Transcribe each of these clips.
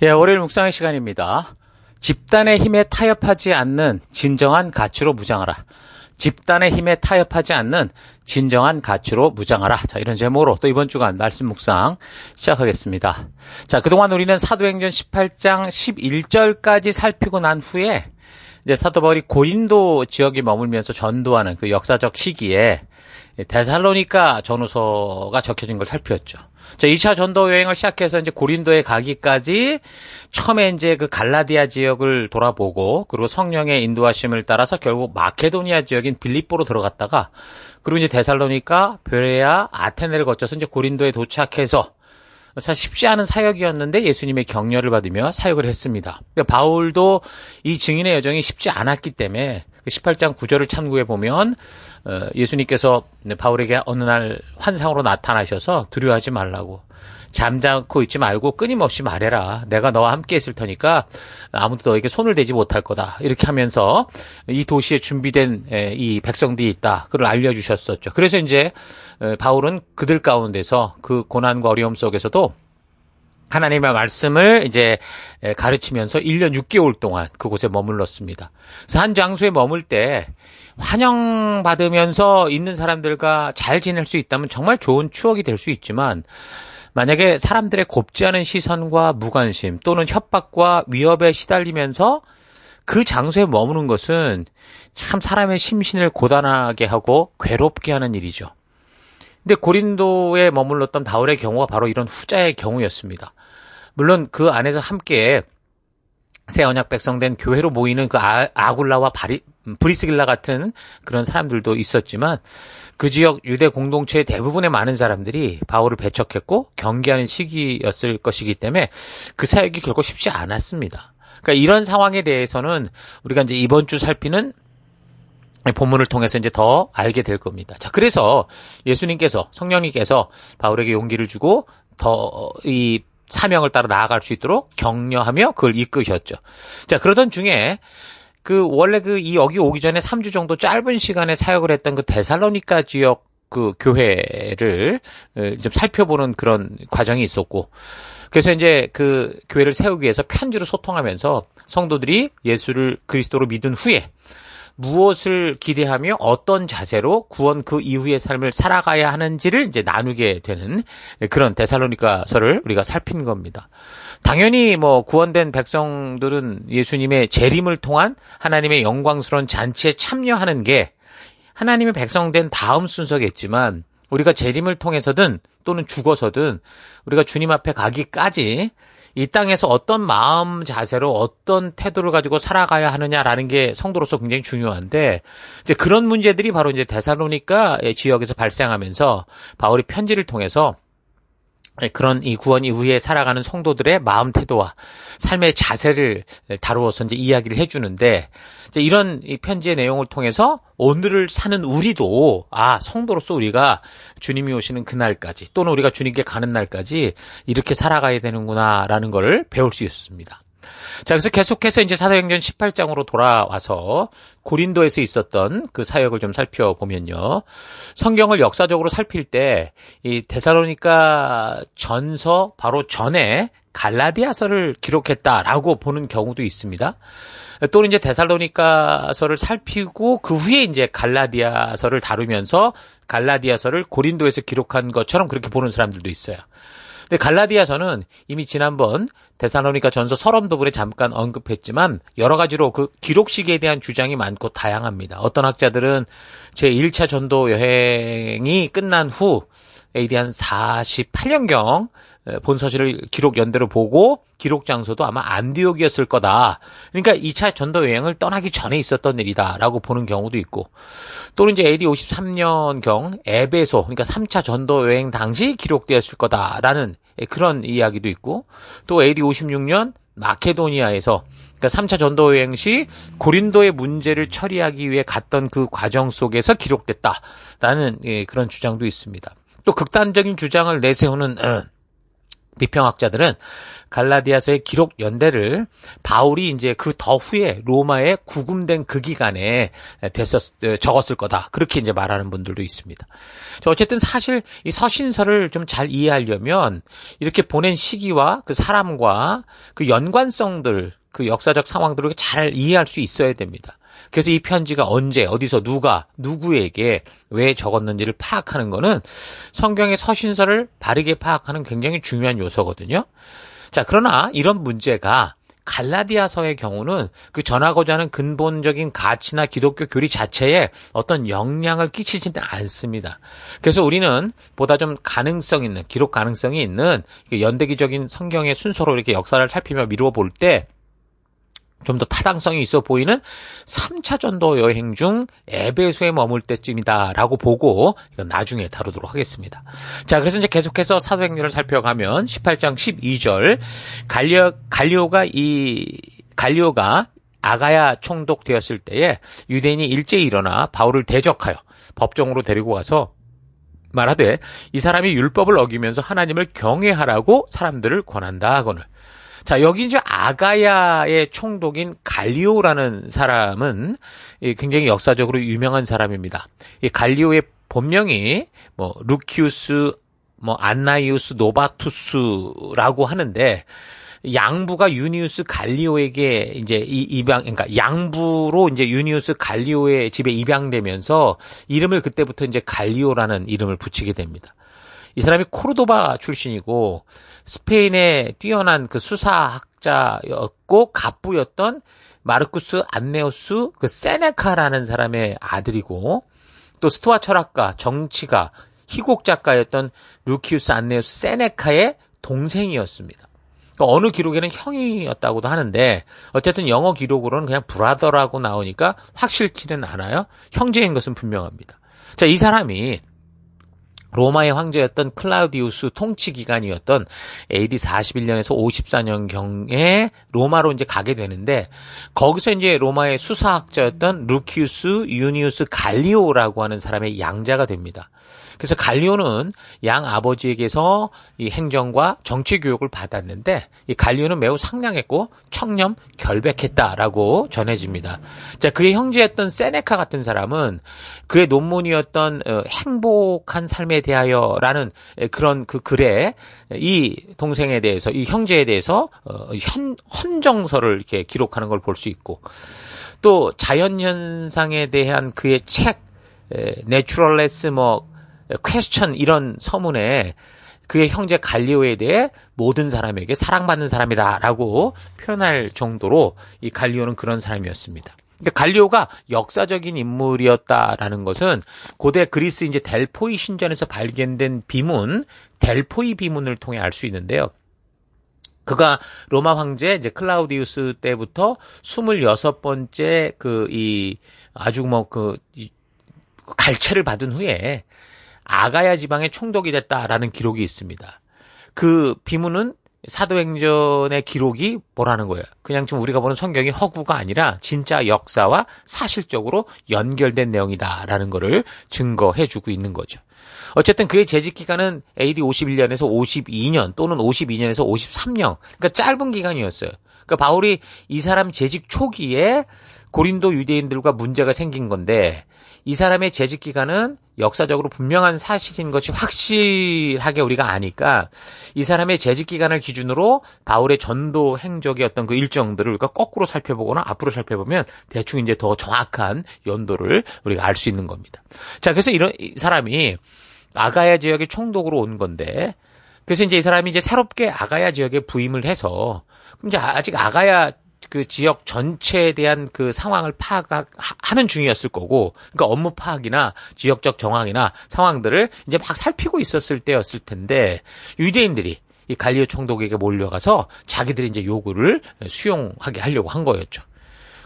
예, 월요일 묵상의 시간입니다. 집단의 힘에 타협하지 않는 진정한 가치로 무장하라. 집단의 힘에 타협하지 않는 진정한 가치로 무장하라. 자, 이런 제목으로 또 이번 주간 말씀 묵상 시작하겠습니다. 자, 그동안 우리는 사도행전 18장 11절까지 살피고 난 후에 이제 사도 바울이 고린도 지역에 머물면서 전도하는 그 역사적 시기에 데살로니가 전후서가 적혀진 걸 살폈죠. 자, 2차 전도 여행을 시작해서 이제 고린도에 가기까지 처음에 이제 그 갈라디아 지역을 돌아보고 그리고 성령의 인도하심을 따라서 결국 마케도니아 지역인 빌립보로 들어갔다가 그리고 이제 데살로니가, 베레아, 아테네를 거쳐서 이제 고린도에 도착해서 사실 쉽지 않은 사역이었는데 예수님의 격려를 받으며 사역을 했습니다. 바울도 이 증인의 여정이 쉽지 않았기 때문에 18장 9절을 참고해 보면 예수님께서 바울에게 어느 날 환상으로 나타나셔서 두려워하지 말라고, 잠자코 있지 말고 끊임없이 말해라. 내가 너와 함께 있을 테니까 아무도 너에게 손을 대지 못할 거다. 이렇게 하면서 이 도시에 준비된 이 백성들이 있다. 그걸 알려주셨었죠. 그래서 이제 바울은 그들 가운데서 그 고난과 어려움 속에서도 하나님의 말씀을 이제 가르치면서 1년 6개월 동안 그곳에 머물렀습니다. 그래서 한 장소에 머물 때 환영받으면서 있는 사람들과 잘 지낼 수 있다면 정말 좋은 추억이 될 수 있지만, 만약에 사람들의 곱지 않은 시선과 무관심 또는 협박과 위협에 시달리면서 그 장소에 머무는 것은 참 사람의 심신을 고단하게 하고 괴롭게 하는 일이죠. 근데 고린도에 머물렀던 바울의 경우가 바로 이런 후자의 경우였습니다. 물론 그 안에서 함께 새 언약 백성된 교회로 모이는 그 아굴라와 브리스길라 같은 그런 사람들도 있었지만 그 지역 유대 공동체의 대부분의 많은 사람들이 바울을 배척했고 경계하는 시기였을 것이기 때문에 그 사역이 결코 쉽지 않았습니다. 그러니까 이런 상황에 대해서는 우리가 이제 이번 주 살피는 본문을 통해서 이제 더 알게 될 겁니다. 자, 그래서 예수님께서, 성령님께서 바울에게 용기를 주고 더 이 사명을 따라 나아갈 수 있도록 격려하며 그걸 이끄셨죠. 자, 그러던 중에 원래 여기 오기 전에 3주 정도 짧은 시간에 사역을 했던 그 데살로니가 지역 그 교회를 좀 살펴보는 그런 과정이 있었고, 그래서 이제 그 교회를 세우기 위해서 편지로 소통하면서 성도들이 예수를 그리스도로 믿은 후에 무엇을 기대하며 어떤 자세로 구원 그 이후의 삶을 살아가야 하는지를 이제 나누게 되는 그런 데살로니가서를 우리가 살핀 겁니다. 당연히 구원된 백성들은 예수님의 재림을 통한 하나님의 영광스러운 잔치에 참여하는 게 하나님의 백성된 다음 순서겠지만, 우리가 재림을 통해서든 또는 죽어서든 우리가 주님 앞에 가기까지 이 땅에서 어떤 마음 자세로 어떤 태도를 가지고 살아가야 하느냐라는 게 성도로서 굉장히 중요한데, 이제 그런 문제들이 바로 이제 데살로니가 지역에서 발생하면서 바울이 편지를 통해서 그런 이 구원 이후에 살아가는 성도들의 마음 태도와 삶의 자세를 다루어서 이제 이야기를 해주는데, 이제 이런 이 편지의 내용을 통해서 오늘을 사는 우리도 성도로서 우리가 주님이 오시는 그날까지 또는 우리가 주님께 가는 날까지 이렇게 살아가야 되는구나라는 걸 배울 수 있었습니다. 자, 그래서 계속해서 이제 사도행전 18장으로 돌아와서 고린도에서 있었던 그 사역을 좀 살펴보면요. 성경을 역사적으로 살필 때 이 데살로니가 전서 바로 전에 갈라디아서를 기록했다라고 보는 경우도 있습니다. 또는 이제 데살로니가서를 살피고 그 후에 이제 갈라디아서를 다루면서 갈라디아서를 고린도에서 기록한 것처럼 그렇게 보는 사람들도 있어요. 근데 갈라디아서는 이미 지난번 데살로니가 전서 서론도불에 잠깐 언급했지만 여러 가지로 그 기록 시기에 대한 주장이 많고 다양합니다. 어떤 학자들은 제1차 전도 여행이 끝난 후 AD 한 48년경 본서실을 기록 연대로 보고 기록 장소도 아마 안디옥이었을 거다. 그러니까 2차 전도 여행을 떠나기 전에 있었던 일이다라고 보는 경우도 있고, 또는 이제 AD 53년경 에베소, 그러니까 3차 전도 여행 당시 기록되었을 거다라는 그런 이야기도 있고, 또 AD 56년 마케도니아에서 그러니까 3차 전도 여행 시 고린도의 문제를 처리하기 위해 갔던 그 과정 속에서 기록됐다라는 그런 주장도 있습니다. 또 극단적인 주장을 내세우는 비평학자들은 갈라디아서의 기록 연대를 바울이 이제 그 더 후에 로마에 구금된 그 기간에 적었을 거다. 그렇게 이제 말하는 분들도 있습니다. 어쨌든 사실 이 서신서를 좀 잘 이해하려면 이렇게 보낸 시기와 그 사람과 그 연관성들, 그 역사적 상황들을 잘 이해할 수 있어야 됩니다. 그래서 이 편지가 언제, 어디서, 누가, 누구에게 왜 적었는지를 파악하는 거는 성경의 서신서를 바르게 파악하는 굉장히 중요한 요소거든요. 자, 그러나 이런 문제가 갈라디아서의 경우는 그 전하고자 하는 근본적인 가치나 기독교 교리 자체에 어떤 영향을 끼치지는 않습니다. 그래서 우리는 보다 좀 가능성 있는, 기록 가능성이 있는 연대기적인 성경의 순서로 이렇게 역사를 살피며 미루어 볼 때 좀 더 타당성이 있어 보이는 3차 전도 여행 중 에베소에 머물 때쯤이다라고 보고 이건 나중에 다루도록 하겠습니다. 자, 그래서 이제 계속해서 사도행전을 살펴가면 18장 12절 갈리오가 아가야 총독되었을 때에 유대인이 일제히 일어나 바울을 대적하여 법정으로 데리고 가서 말하되 이 사람이 율법을 어기면서 하나님을 경외하라고 사람들을 권한다 하거늘. 자, 여기 이제 아가야의 총독인 갈리오라는 사람은 굉장히 역사적으로 유명한 사람입니다. 이 갈리오의 본명이 루키우스, 안나이우스 노바투스라고 하는데 양부가 유니우스 갈리오에게 이제 그러니까 양부로 이제 유니우스 갈리오의 집에 입양되면서 이름을 그때부터 이제 갈리오라는 이름을 붙이게 됩니다. 이 사람이 코르도바 출신이고 스페인의 뛰어난 그 수사학자였고 갑부였던 마르쿠스 안네우스 그 세네카라는 사람의 아들이고 또 스토아 철학가, 정치가, 희곡 작가였던 루키우스 안네우스 세네카의 동생이었습니다. 어느 기록에는 형이었다고도 하는데 어쨌든 영어 기록으로는 그냥 브라더라고 나오니까 확실치는 않아요. 형제인 것은 분명합니다. 자, 이 사람이 로마의 황제였던 클라우디우스 통치 기간이었던 AD 41년에서 54년경에 로마로 이제 가게 되는데 거기서 이제 로마의 수사학자였던 루키우스 유니우스 갈리오라고 하는 사람의 양자가 됩니다. 그래서 갈리오는 양 아버지에게서 이 행정과 정치 교육을 받았는데 이 갈리오는 매우 상냥했고 청렴 결백했다라고 전해집니다. 자, 그의 형제였던 세네카 같은 사람은 그의 논문이었던 행복한 삶에 대하여라는 그런 그 글에 이 동생에 대해서 이 형제에 대해서 헌정서를 이렇게 기록하는 걸 볼 수 있고 또 자연 현상에 대한 그의 책 내추럴레스 퀘스천 이런 서문에 그의 형제 갈리오에 대해 모든 사람에게 사랑받는 사람이다라고 표현할 정도로 이 갈리오는 그런 사람이었습니다. 그러니까 갈리오가 역사적인 인물이었다라는 것은 고대 그리스 이제 델포이 신전에서 발견된 비문, 델포이 비문을 통해 알 수 있는데요. 그가 로마 황제 이제 클라우디우스 때부터 26번째 갈채를 받은 후에 아가야 지방의 총독이 됐다라는 기록이 있습니다. 그 비문은 사도행전의 기록이 뭐라는 거예요? 그냥 지금 우리가 보는 성경이 허구가 아니라 진짜 역사와 사실적으로 연결된 내용이다라는 거를 증거해주고 있는 거죠. 어쨌든 그의 재직 기간은 AD 51년에서 52년 또는 52년에서 53년, 그러니까 짧은 기간이었어요. 그러니까 바울이 이 사람 재직 초기에 고린도 유대인들과 문제가 생긴 건데 이 사람의 재직 기간은 역사적으로 분명한 사실인 것이 확실하게 우리가 아니까 이 사람의 재직 기간을 기준으로 바울의 전도 행적의 어떤 그 일정들을 우리가 거꾸로 살펴보거나 앞으로 살펴보면 대충 이제 더 정확한 연도를 우리가 알 수 있는 겁니다. 자, 그래서 이 사람이 아가야 지역의 총독으로 온 건데 그래서 이제 이 사람이 이제 새롭게 아가야 지역에 부임을 해서 그럼 이제 아직 아가야 그 지역 전체에 대한 그 상황을 파악하는 중이었을 거고, 그러니까 업무 파악이나 지역적 정황이나 상황들을 이제 막 살피고 있었을 때였을 텐데, 유대인들이 이 갈리오 총독에게 몰려가서 자기들이 이제 요구를 수용하게 하려고 한 거였죠.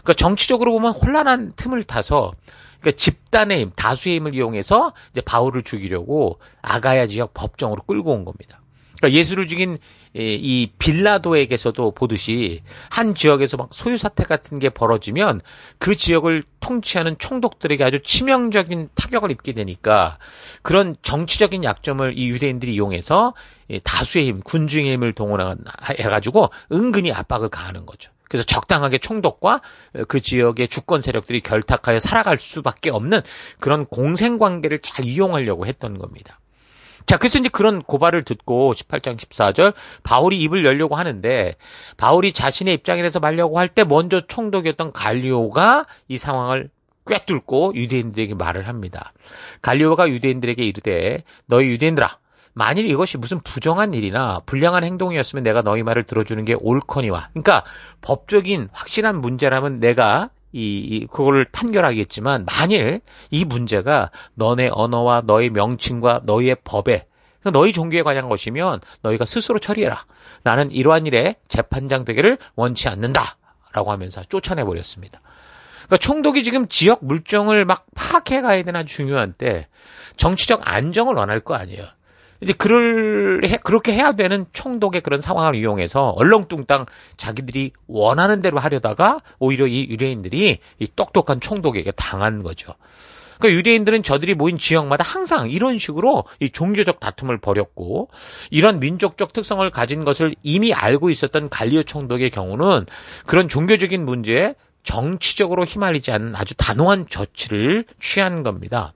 그러니까 정치적으로 보면 혼란한 틈을 타서, 그러니까 집단의 힘, 다수의 힘을 이용해서 이제 바울을 죽이려고 아가야 지역 법정으로 끌고 온 겁니다. 그러니까 예수를 죽인 이 빌라도에게서도 보듯이 한 지역에서 막 소유 사태 같은 게 벌어지면 그 지역을 통치하는 총독들에게 아주 치명적인 타격을 입게 되니까 그런 정치적인 약점을 이 유대인들이 이용해서 다수의 힘, 군중의 힘을 동원해가지고 은근히 압박을 가하는 거죠. 그래서 적당하게 총독과 그 지역의 주권 세력들이 결탁하여 살아갈 수밖에 없는 그런 공생관계를 잘 이용하려고 했던 겁니다. 자, 그래서 이제 그런 고발을 듣고 18장 14절 바울이 입을 열려고 하는데 바울이 자신의 입장에 대해서 말려고 할 때 먼저 총독이었던 갈리오가 이 상황을 꿰뚫고 유대인들에게 말을 합니다. 갈리오가 유대인들에게 이르되 너희 유대인들아 만일 이것이 무슨 부정한 일이나 불량한 행동이었으면 내가 너희 말을 들어주는 게 옳거니와. 그러니까 법적인 확실한 문제라면 내가 그거를 판결하겠지만 만일 이 문제가 너네 언어와 너의 명칭과 너희의 법에 너희 종교에 관한 것이면 너희가 스스로 처리해라. 나는 이러한 일에 재판장 되기를 원치 않는다. 라고 하면서 쫓아내버렸습니다. 그러니까 총독이 지금 지역 물정을 막 파악해 가야 되는 아주 중요한 때 정치적 안정을 원할 거 아니에요. 이제 그렇게 해야 되는 총독의 그런 상황을 이용해서 얼렁뚱땅 자기들이 원하는 대로 하려다가 오히려 이 유대인들이 이 똑똑한 총독에게 당한 거죠. 그러니까 유대인들은 저들이 모인 지역마다 항상 이런 식으로 이 종교적 다툼을 벌였고 이런 민족적 특성을 가진 것을 이미 알고 있었던 갈리오 총독의 경우는 그런 종교적인 문제에 정치적으로 휘말리지 않는 아주 단호한 조치를 취한 겁니다.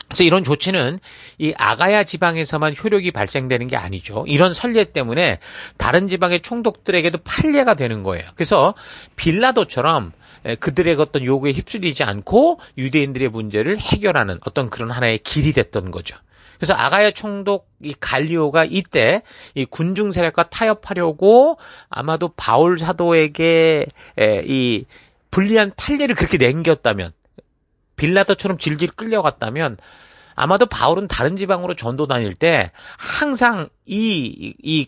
그래서 이런 조치는 이 아가야 지방에서만 효력이 발생되는 게 아니죠. 이런 선례 때문에 다른 지방의 총독들에게도 판례가 되는 거예요. 그래서 빌라도처럼 그들의 어떤 요구에 휩쓸리지 않고 유대인들의 문제를 해결하는 어떤 그런 하나의 길이 됐던 거죠. 그래서 아가야 총독 이 갈리오가 이때 이 군중 세력과 타협하려고 아마도 바울 사도에게 이 불리한 판례를 그렇게 남겼다면 빌라도처럼 질질 끌려갔다면 아마도 바울은 다른 지방으로 전도 다닐 때 항상 이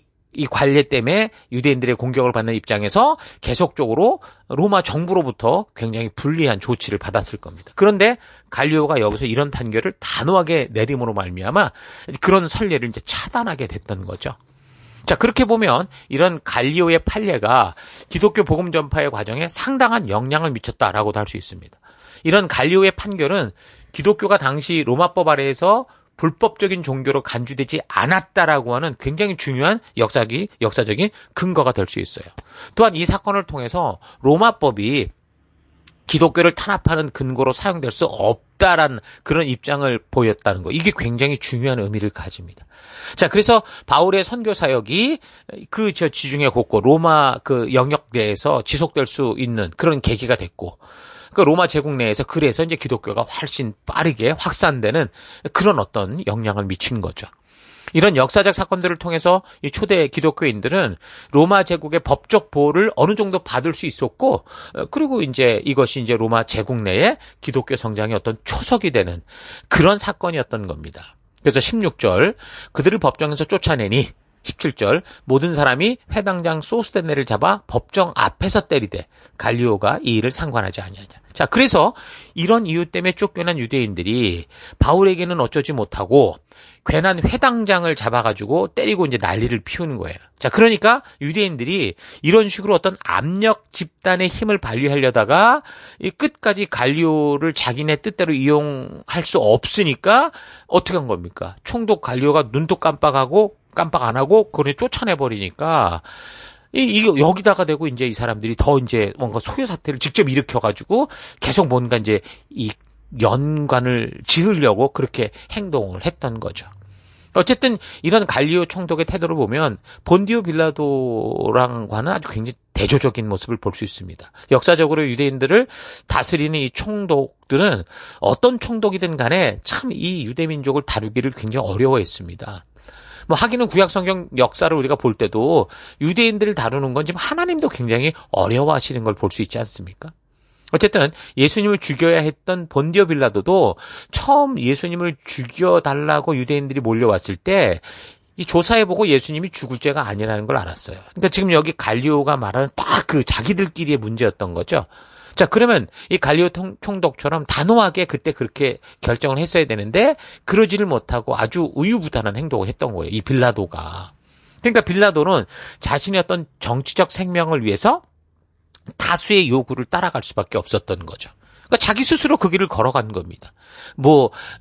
관례 때문에 유대인들의 공격을 받는 입장에서 계속적으로 로마 정부로부터 굉장히 불리한 조치를 받았을 겁니다. 그런데 갈리오가 여기서 이런 판결을 단호하게 내림으로 말미암아 그런 선례를 이제 차단하게 됐던 거죠. 자, 그렇게 보면 이런 갈리오의 판례가 기독교 복음 전파의 과정에 상당한 영향을 미쳤다라고도 할 수 있습니다. 이런 갈리오의 판결은 기독교가 당시 로마법 아래에서 불법적인 종교로 간주되지 않았다라고 하는 굉장히 중요한 역사적인 근거가 될 수 있어요. 또한 이 사건을 통해서 로마법이 기독교를 탄압하는 근거로 사용될 수 없다라는 그런 입장을 보였다는 거. 이게 굉장히 중요한 의미를 가집니다. 자, 그래서 바울의 선교 사역이 지중해 곳곳 로마 그 영역 내에서 지속될 수 있는 그런 계기가 됐고, 그 로마 제국 내에서 그래서 이제 기독교가 훨씬 빠르게 확산되는 그런 어떤 영향을 미친 거죠. 이런 역사적 사건들을 통해서 이 초대 기독교인들은 로마 제국의 법적 보호를 어느 정도 받을 수 있었고, 그리고 이제 이것이 이제 로마 제국 내에 기독교 성장의 어떤 초석이 되는 그런 사건이었던 겁니다. 그래서 16절 그들을 법정에서 쫓아내니 17절 모든 사람이 회당장 소스데네를 잡아 법정 앞에서 때리되 갈리오가 이 일을 상관하지 아니하냐. 자, 그래서 이런 이유 때문에 쫓겨난 유대인들이 바울에게는 어쩌지 못하고 괜한 회당장을 잡아가지고 때리고 이제 난리를 피우는 거예요. 자, 그러니까 유대인들이 이런 식으로 어떤 압력 집단의 힘을 발휘하려다가 이 끝까지 갈리오를 자기네 뜻대로 이용할 수 없으니까 어떻게 한 겁니까? 총독 갈리오가 눈도 깜빡 안 하고 그걸 쫓아내버리니까 이거 여기다가 대고 이제 이 사람들이 더 이제 뭔가 소요 사태를 직접 일으켜가지고 계속 뭔가 이제 이 연관을 지으려고 그렇게 행동을 했던 거죠. 어쨌든 이런 갈리오 총독의 태도를 보면 본디오 빌라도랑과는 아주 굉장히 대조적인 모습을 볼 수 있습니다. 역사적으로 유대인들을 다스리는 이 총독들은 어떤 총독이든 간에 참 이 유대민족을 다루기를 굉장히 어려워했습니다. 하기는 구약성경 역사를 우리가 볼 때도 유대인들을 다루는 건 지금 하나님도 굉장히 어려워하시는 걸 볼 수 있지 않습니까? 어쨌든 예수님을 죽여야 했던 본디오 빌라도도 처음 예수님을 죽여달라고 유대인들이 몰려왔을 때 이 조사해보고 예수님이 죽을 죄가 아니라는 걸 알았어요. 그러니까 지금 여기 갈리오가 말하는 딱 그 자기들끼리의 문제였던 거죠. 자, 그러면 이 갈리오 총독처럼 단호하게 그때 그렇게 결정을 했어야 되는데 그러지를 못하고 아주 우유부단한 행동을 했던 거예요. 이 빌라도가. 그러니까 빌라도는 자신의 어떤 정치적 생명을 위해서 다수의 요구를 따라갈 수밖에 없었던 거죠. 그러니까 자기 스스로 그 길을 걸어간 겁니다.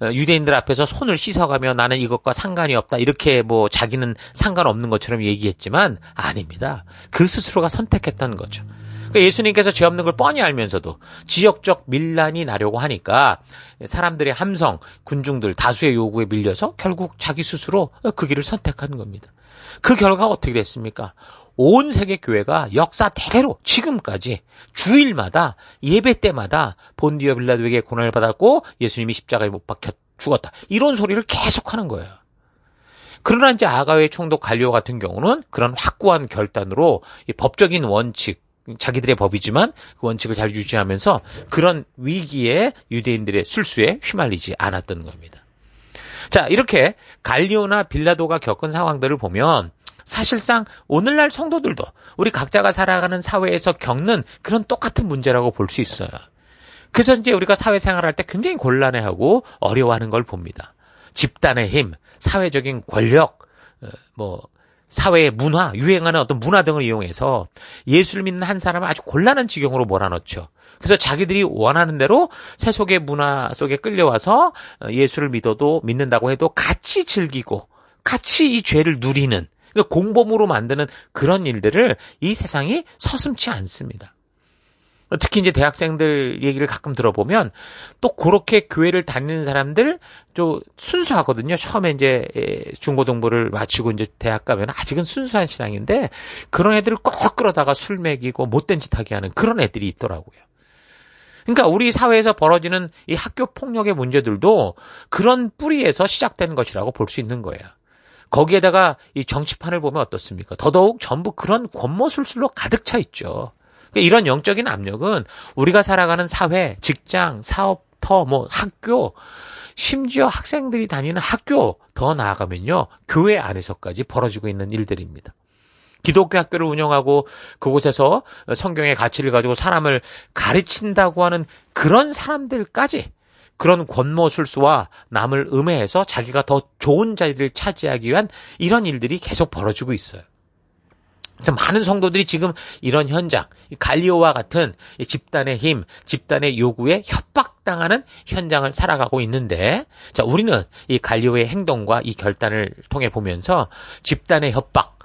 유대인들 앞에서 손을 씻어가며 나는 이것과 상관이 없다. 이렇게 자기는 상관없는 것처럼 얘기했지만 아닙니다. 그 스스로가 선택했던 거죠. 그러니까 예수님께서 죄 없는 걸 뻔히 알면서도 지역적 밀란이 나려고 하니까 사람들의 함성, 군중들 다수의 요구에 밀려서 결국 자기 스스로 그 길을 선택한 겁니다. 그 결과가 어떻게 됐습니까? 온 세계 교회가 역사 대대로 지금까지 주일마다 예배 때마다 본디오 빌라도에게 고난을 받았고 예수님이 십자가에 못 박혀 죽었다. 이런 소리를 계속하는 거예요. 그러나 이제 아가회 총독 갈리오 같은 경우는 그런 확고한 결단으로 이 법적인 원칙, 자기들의 법이지만 그 원칙을 잘 유지하면서 그런 위기에 유대인들의 술수에 휘말리지 않았던 겁니다. 자, 이렇게 갈리오나 빌라도가 겪은 상황들을 보면 사실상 오늘날 성도들도 우리 각자가 살아가는 사회에서 겪는 그런 똑같은 문제라고 볼 수 있어요. 그래서 이제 우리가 사회생활할 때 굉장히 곤란해하고 어려워하는 걸 봅니다. 집단의 힘, 사회적인 권력, 사회의 문화, 유행하는 어떤 문화 등을 이용해서 예수를 믿는 한 사람을 아주 곤란한 지경으로 몰아넣죠. 그래서 자기들이 원하는 대로 세속의 문화 속에 끌려와서 예수를 믿는다고 해도 같이 즐기고 같이 이 죄를 누리는 공범으로 만드는 그런 일들을 이 세상이 서슴지 않습니다. 특히 이제 대학생들 얘기를 가끔 들어보면 또 그렇게 교회를 다니는 사람들 좀 순수하거든요. 처음에 이제 중고등부를 마치고 이제 대학 가면 아직은 순수한 신앙인데 그런 애들을 꼭 끌어다가 술 먹이고 못된 짓 하게 하는 그런 애들이 있더라고요. 그러니까 우리 사회에서 벌어지는 이 학교 폭력의 문제들도 그런 뿌리에서 시작되는 것이라고 볼 수 있는 거예요. 거기에다가 이 정치판을 보면 어떻습니까? 더더욱 전부 그런 권모술술로 가득 차 있죠. 그러니까 이런 영적인 압력은 우리가 살아가는 사회, 직장, 사업터, 학교, 심지어 학생들이 다니는 학교 더 나아가면요. 교회 안에서까지 벌어지고 있는 일들입니다. 기독교 학교를 운영하고 그곳에서 성경의 가치를 가지고 사람을 가르친다고 하는 그런 사람들까지 그런 권모술수와 남을 음해해서 자기가 더 좋은 자리를 차지하기 위한 이런 일들이 계속 벌어지고 있어요. 그래서 많은 성도들이 지금 이런 현장, 갈리오와 같은 집단의 힘, 집단의 요구에 협박당하는 현장을 살아가고 있는데, 자, 우리는 이 갈리오의 행동과 이 결단을 통해 보면서 집단의 협박,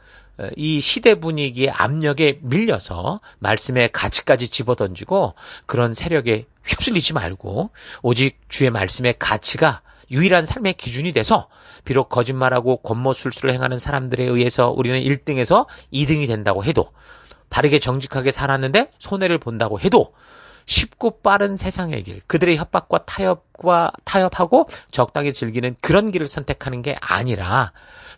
이 시대 분위기의 압력에 밀려서 말씀의 가치까지 집어던지고 그런 세력에 휩쓸리지 말고 오직 주의 말씀의 가치가 유일한 삶의 기준이 돼서 비록 거짓말하고 권모술수를 행하는 사람들에 의해서 우리는 1등에서 2등이 된다고 해도 바르게 정직하게 살았는데 손해를 본다고 해도 쉽고 빠른 세상의 길, 그들의 협박과 타협하고 적당히 즐기는 그런 길을 선택하는 게 아니라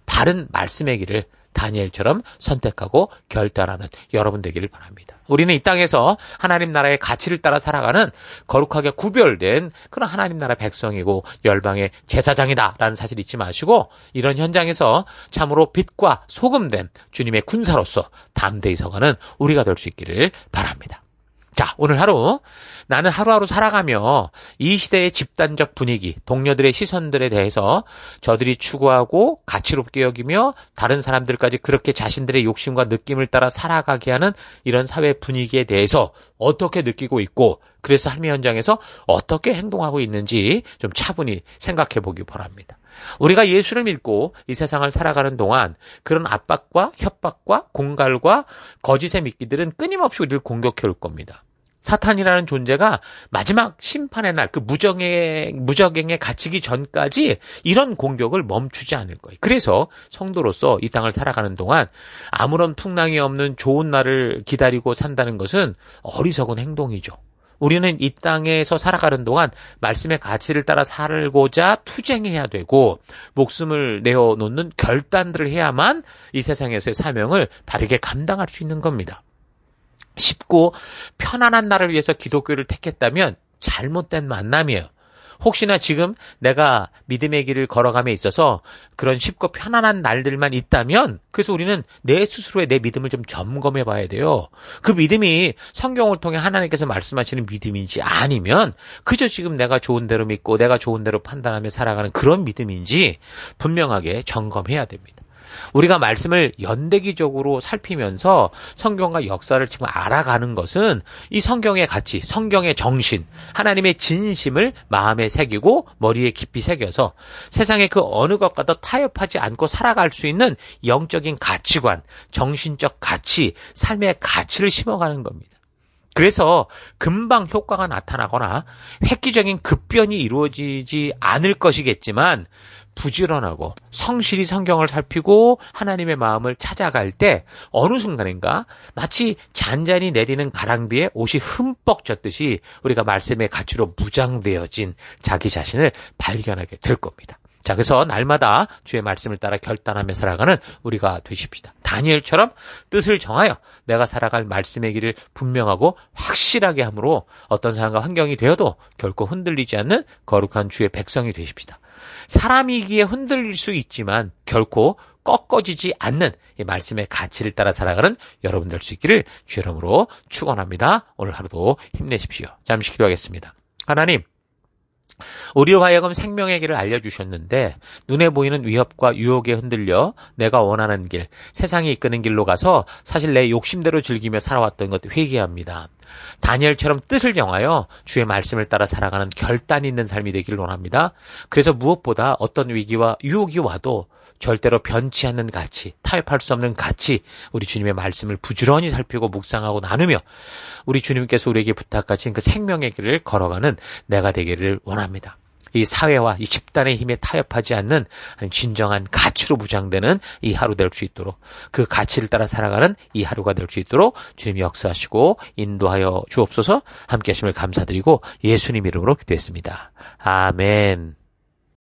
바른 말씀의 길을 다니엘처럼 선택하고 결단하는 여러분 되기를 바랍니다. 우리는 이 땅에서 하나님 나라의 가치를 따라 살아가는 거룩하게 구별된 그런 하나님 나라 백성이고 열방의 제사장이다라는 사실 잊지 마시고 이런 현장에서 참으로 빛과 소금된 주님의 군사로서 담대히 서가는 우리가 될 수 있기를 바랍니다. 자, 오늘 하루 나는 하루하루 살아가며 이 시대의 집단적 분위기, 동료들의 시선들에 대해서 저들이 추구하고 가치롭게 여기며 다른 사람들까지 그렇게 자신들의 욕심과 느낌을 따라 살아가게 하는 이런 사회 분위기에 대해서 어떻게 느끼고 있고 그래서 삶의 현장에서 어떻게 행동하고 있는지 좀 차분히 생각해 보기 바랍니다. 우리가 예수를 믿고 이 세상을 살아가는 동안 그런 압박과 협박과 공갈과 거짓의 미끼들은 끊임없이 우리를 공격해 올 겁니다. 사탄이라는 존재가 마지막 심판의 날 그 무적행에 갇히기 전까지 이런 공격을 멈추지 않을 거예요. 그래서 성도로서 이 땅을 살아가는 동안 아무런 풍랑이 없는 좋은 날을 기다리고 산다는 것은 어리석은 행동이죠. 우리는 이 땅에서 살아가는 동안 말씀의 가치를 따라 살고자 투쟁해야 되고 목숨을 내어놓는 결단들을 해야만 이 세상에서의 사명을 바르게 감당할 수 있는 겁니다. 쉽고 편안한 날을 위해서 기독교를 택했다면 잘못된 만남이에요. 혹시나 지금 내가 믿음의 길을 걸어감에 있어서 그런 쉽고 편안한 날들만 있다면 그래서 우리는 내 스스로의 내 믿음을 좀 점검해 봐야 돼요. 그 믿음이 성경을 통해 하나님께서 말씀하시는 믿음인지 아니면 그저 지금 내가 좋은 대로 믿고 내가 좋은 대로 판단하며 살아가는 그런 믿음인지 분명하게 점검해야 됩니다. 우리가 말씀을 연대기적으로 살피면서 성경과 역사를 지금 알아가는 것은 이 성경의 가치, 성경의 정신, 하나님의 진심을 마음에 새기고 머리에 깊이 새겨서 세상의 그 어느 것과도 타협하지 않고 살아갈 수 있는 영적인 가치관, 정신적 가치, 삶의 가치를 심어가는 겁니다. 그래서 금방 효과가 나타나거나 획기적인 급변이 이루어지지 않을 것이겠지만 부지런하고 성실히 성경을 살피고 하나님의 마음을 찾아갈 때 어느 순간인가 마치 잔잔히 내리는 가랑비에 옷이 흠뻑 젖듯이 우리가 말씀의 가치로 무장되어진 자기 자신을 발견하게 될 겁니다. 자, 그래서 날마다 주의 말씀을 따라 결단하며 살아가는 우리가 되십시다. 다니엘처럼 뜻을 정하여 내가 살아갈 말씀의 길을 분명하고 확실하게 함으로 어떤 상황과 환경이 되어도 결코 흔들리지 않는 거룩한 주의 백성이 되십시다. 사람이기에 흔들릴 수 있지만 결코 꺾어지지 않는 이 말씀의 가치를 따라 살아가는 여러분 될 수 있기를 주의 이름으로 축원합니다. 오늘 하루도 힘내십시오. 잠시 기도하겠습니다. 하나님, 우리로 하여금 생명의 길을 알려주셨는데 눈에 보이는 위협과 유혹에 흔들려 내가 원하는 길, 세상이 이끄는 길로 가서 사실 내 욕심대로 즐기며 살아왔던 것 회개합니다. 다니엘처럼 뜻을 정하여 주의 말씀을 따라 살아가는 결단 있는 삶이 되기를 원합니다. 그래서 무엇보다 어떤 위기와 유혹이 와도 절대로 변치 않는 가치, 타협할 수 없는 가치, 우리 주님의 말씀을 부지런히 살피고 묵상하고 나누며 우리 주님께서 우리에게 부탁하신 그 생명의 길을 걸어가는 내가 되기를 원합니다. 이 사회와 이 집단의 힘에 타협하지 않는 진정한 가치로 무장되는 이 하루 될 수 있도록, 그 가치를 따라 살아가는 이 하루가 될 수 있도록 주님이 역사하시고 인도하여 주옵소서. 함께 하심을 감사드리고 예수님 이름으로 기도했습니다. 아멘.